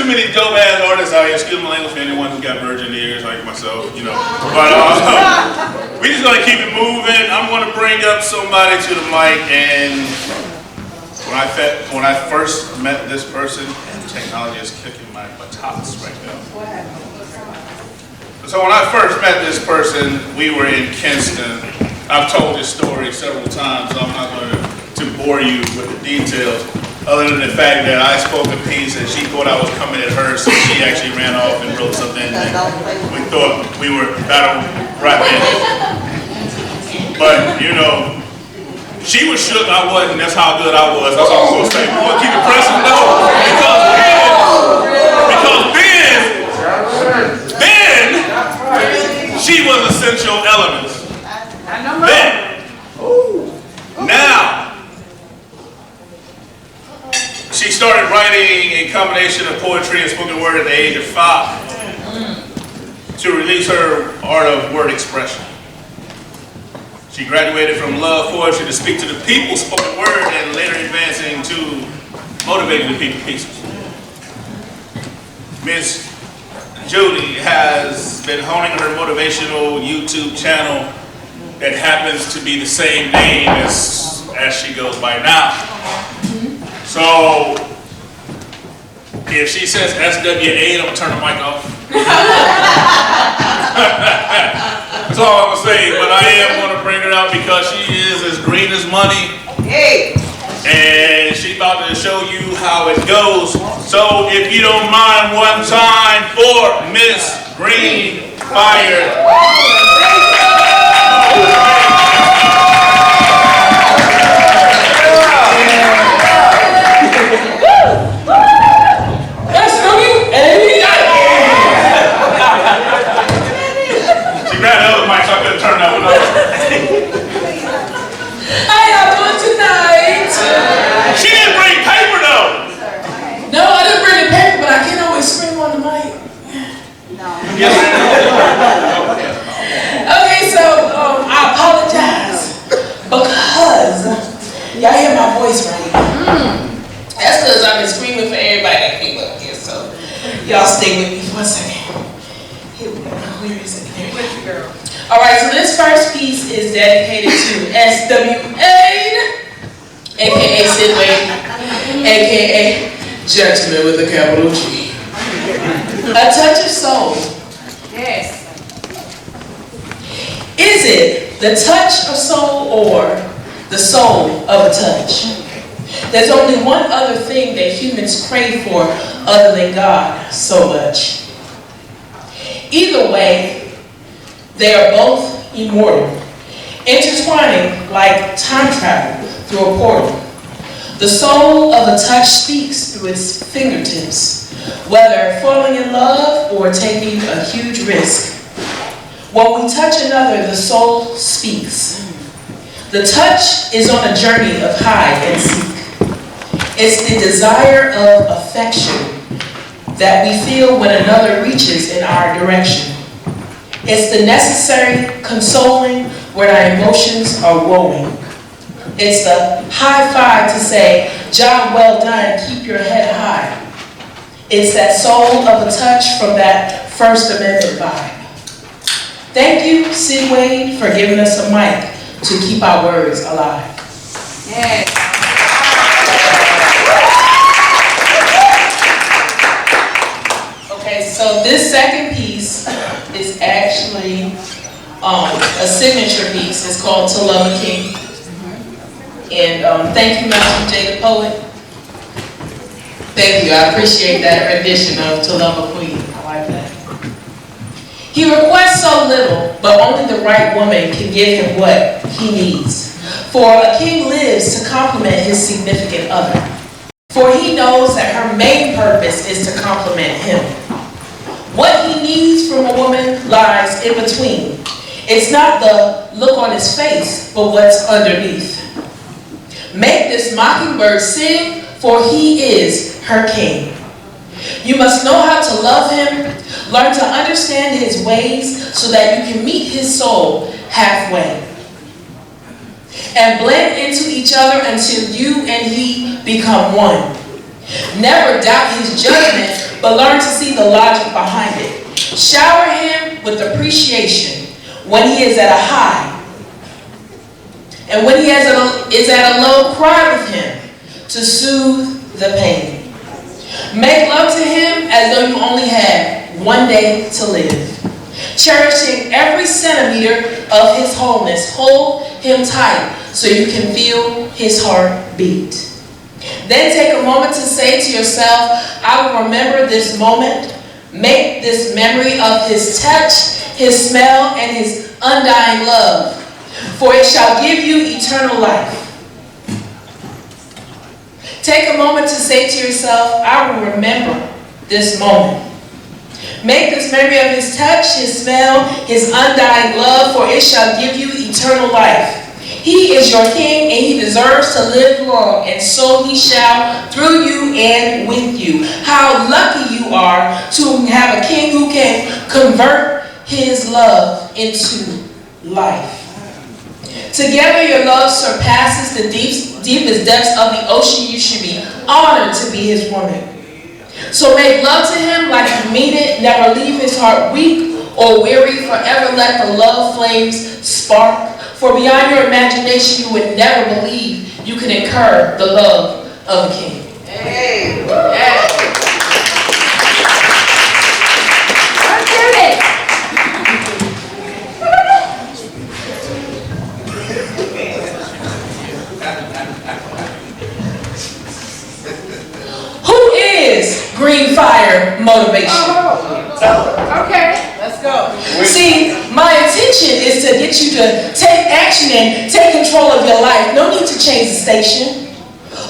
too many dope ass artists out here. Excuse my language for anyone who got virgin ears like myself, you know. But we just gonna keep it moving. I'm gonna bring up somebody to the mic, and when I first met this person, and technology is kicking my buttocks right now. So when I first met this person, we were in Kinston. I've told this story several times, so I'm not going to bore you with the details, other than the fact that I spoke a piece and she thought I was coming at her, so she actually ran off and wrote something, and we thought we were battle rapping. But, you know, she was shook, I wasn't. That's how good I was. That's all I'm going to say. We're going to keep it pressing, though, because Ben, she was essential elements. Ben. Now, she started writing a combination of poetry and spoken word at the age of 5 to release her art of word expression. She graduated from love poetry to speak to the people, spoken word, and later advancing to motivating the people pieces. Miss Judy has been honing her motivational YouTube channel that happens to be the same name as she goes by now. So, if she says SWA, I'm gonna turn the mic off. That's all I'm gonna say, but I am gonna bring her out because she is as green as money. And she's about to show you how it goes. So if you don't mind, one time for Miss Green Fire. She grabbed the other mic so I couldn't turn that one off. How y'all doing tonight? She didn't bring paper though. No, I didn't bring the paper, but I can always scream on the mic. Yes. Okay, so I apologize because y'all hear my voice right. That's because I've been screaming for everybody that came up here. So y'all stay with me for a second. Here we go. Where is it? Here we go. All right, so this first piece is dedicated to SWA, aka Sid Wade, aka Gentleman with a capital G. A touch of soul. Yes. Is it the touch of soul or the soul of a touch? There's only one other thing that humans crave for other than God so much. Either way, they are both immortal, intertwining like time travel through a portal. The soul of a touch speaks through its fingertips, whether falling in love or taking a huge risk. When we touch another, the soul speaks. The touch is on a journey of hide and seek. It's the desire of affection that we feel when another reaches in our direction. It's the necessary consoling when our emotions are woeing. It's the high five to say, job well done, keep your head high. It's that soul of a touch from that First Amendment vibe. Thank you, Sid Wade, for giving us a mic to keep our words alive. Yes. Okay, so this second piece is actually a signature piece. It's called To Love a King. And thank you, Malcolm J. the Poet. Thank you, I appreciate that rendition of To Love a Queen. I like that. He requests so little, but only the right woman can give him what he needs. For a king lives to complement his significant other. For he knows that her main purpose is to complement him. What he needs from a woman lies in between. It's not the look on his face, but what's underneath. Make this mockingbird sing, for he is her king. You must know how to love him, learn to understand his ways so that you can meet his soul halfway. And blend into each other until you and he become one. Never doubt his judgment but learn to see the logic behind it. Shower him with appreciation when he is at a high. And when he is at a low, cry with him to soothe the pain. Make love to him as though you only had one day to live. Cherishing every centimeter of his wholeness, hold him tight so you can feel his heart beat. Then take a moment to say to yourself, I will remember this moment. Make this memory of his touch, his smell, and his undying love, for it shall give you eternal life. Take a moment to say to yourself, I will remember this moment. Make this memory of his touch, his smell, his undying love, for it shall give you eternal life. He is your king, and he deserves to live long, and so he shall through you and with you. How lucky you are to have a king who can convert his love into life. Together your love surpasses the deepest depths of the ocean. You should be honored to be his woman. So make love to him like you mean it. Never leave his heart weak or weary. Forever let the love flames spark. For beyond your imagination, you would never believe you can incur the love of a king. Hey. Hey. Let's do it. Who is Green Fire Motivation? Okay, let's go. See, my intention is to get you to take action and take control of your life. No need to change the station.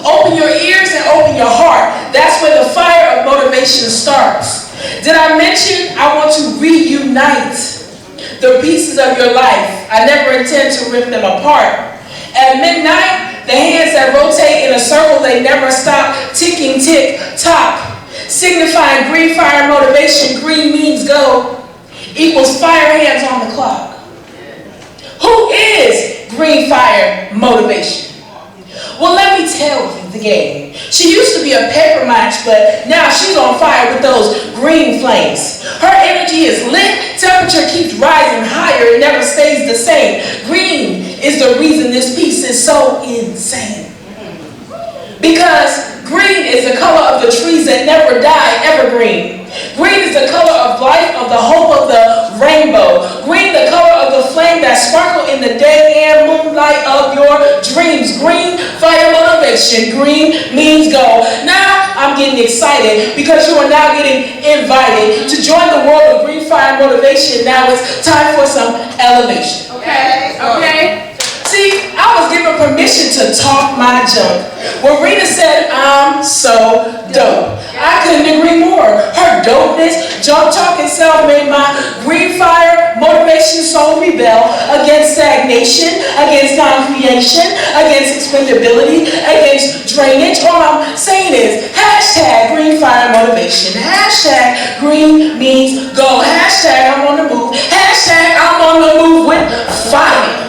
Open your ears and open your heart. That's where the fire of motivation starts. Did I mention I want to reunite the pieces of your life? I never intend to rip them apart. At midnight, the hands that rotate in a circle, they never stop ticking, tick, tock. Signifying green fire motivation, green means go, equals fire hands on the clock. Who is green fire motivation? Well, let me tell you the game. She used to be a paper match, but now she's on fire with those green flames. Her energy is lit, temperature keeps rising higher, it never stays the same. Green is the reason this piece is so insane. Because green is the color of the trees that never die, evergreen. Green is the color of life, of the hope of the rainbow. Green, the color of the flame that sparkle in the day and moonlight of your dreams. Green, fire motivation. Green means go. Now, I'm getting excited because you are now getting invited to join the world of green fire motivation. Now it's time for some elevation. Okay, okay. See, I was given permission to talk my junk. When Rita said, I'm so dope, I couldn't agree more. Her dopeness, junk talking self made my green fire motivation soul rebel against stagnation, against non-creation, against expendability, against drainage. All I'm saying is, hashtag green fire motivation. Hashtag green means go. Hashtag I'm on the move. Hashtag I'm on the move with fire.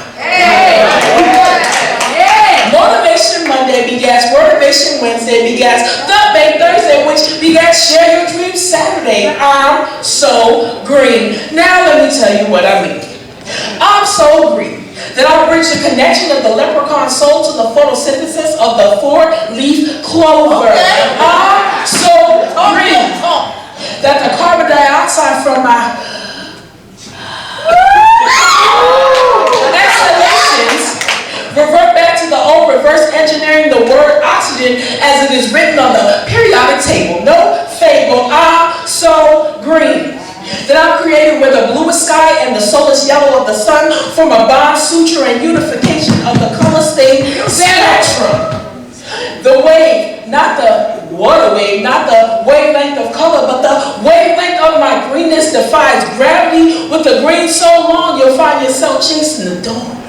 Motivation Monday begats Motivation Wednesday begats Thought Bank Thursday, which begats Share Your Dreams Saturday. I'm so green. Now let me tell you what I mean. I'm so green that I'll bridge the connection of the leprechaun soul to the photosynthesis of the four-leaf clover. I'm so green that the carbon dioxide from my exhalations revert back to the old, reverse engineering the word oxygen as it is written on the periodic table. No fable. I'm so green that I'm created where the bluest sky and the soulless yellow of the sun form a bond, suture, and unification of the color state spectrum. The wave, not the water wave, not the wavelength of color, but the wavelength of my greenness defies gravity. With the green so long, you'll find yourself chasing the dawn.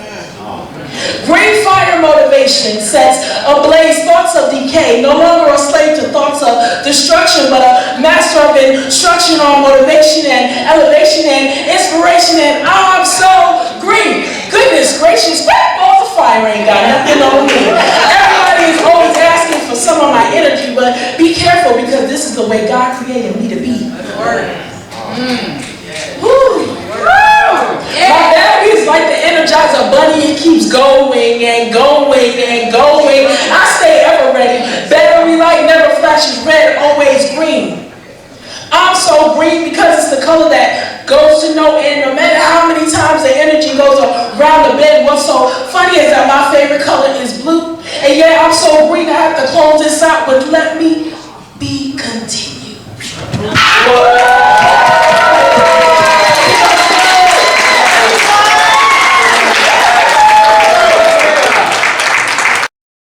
Green fire motivation sets ablaze thoughts of decay, no longer a slave to thoughts of destruction, but a master of instruction on motivation and elevation and inspiration. And I'm so green. Goodness gracious, all the fire ain't got nothing on me. Everybody is always asking for some of my energy, but be careful because this is is the way God created me to be. Woo. My battery is like the Energizer Bunny. It keeps going and going and going. I stay ever ready. Battery light never flashes red, always green. I'm so green because it's the color that goes to no end. No matter how many times the energy goes around the bend. What's so funny is that my favorite color is blue. And yet I'm so green I have to close this out with let me be continued. What?